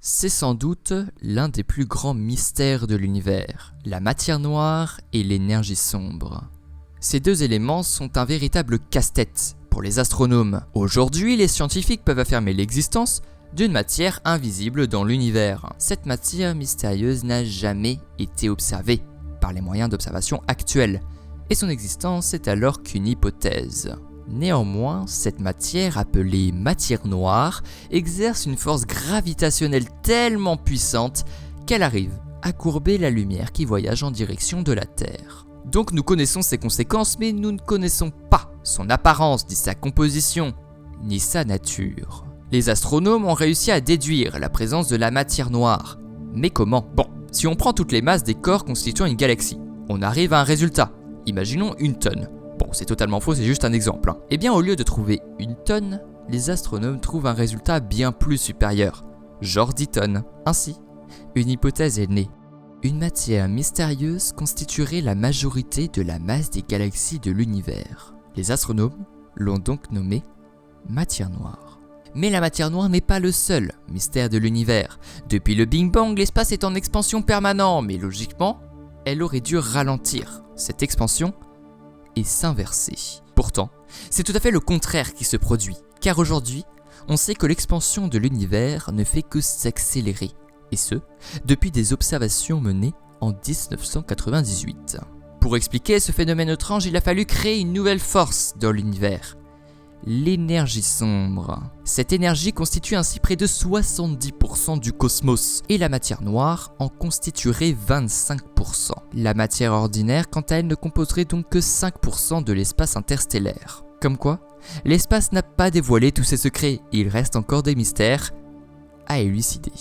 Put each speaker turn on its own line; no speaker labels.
C'est sans doute l'un des plus grands mystères de l'univers, la matière noire et l'énergie sombre. Ces deux éléments sont un véritable casse-tête pour les astronomes. Aujourd'hui, les scientifiques peuvent affirmer l'existence d'une matière invisible dans l'univers. Cette matière mystérieuse n'a jamais été observée par les moyens d'observation actuels, et son existence est alors qu'une hypothèse. Néanmoins, cette matière appelée matière noire exerce une force gravitationnelle tellement puissante qu'elle arrive à courber la lumière qui voyage en direction de la Terre. Donc nous connaissons ses conséquences, mais nous ne connaissons pas son apparence, ni sa composition, ni sa nature. Les astronomes ont réussi à déduire la présence de la matière noire. Mais comment ? Bon, si on prend toutes les masses des corps constituant une galaxie, on arrive à un résultat. Imaginons une tonne. Bon, c'est totalement faux, c'est juste un exemple. Eh bien, au lieu de trouver une tonne, les astronomes trouvent un résultat bien plus supérieur, genre 10 tonnes. Ainsi, une hypothèse est née. Une matière mystérieuse constituerait la majorité de la masse des galaxies de l'univers. Les astronomes l'ont donc nommée matière noire. Mais la matière noire n'est pas le seul mystère de l'univers. Depuis le Big Bang, l'espace est en expansion permanente, mais logiquement, elle aurait dû ralentir cette expansion et s'inverser. Pourtant, c'est tout à fait le contraire qui se produit, car aujourd'hui, on sait que l'expansion de l'univers ne fait que s'accélérer, et ce, depuis des observations menées en 1998. Pour expliquer ce phénomène étrange, il a fallu créer une nouvelle force dans l'univers, l'énergie sombre. Cette énergie constitue ainsi près de 70% du cosmos, et la matière noire en constituerait 25%. La matière ordinaire, quant à elle, ne composerait donc que 5% de l'espace interstellaire. Comme quoi, l'espace n'a pas dévoilé tous ses secrets, il reste encore des mystères à élucider.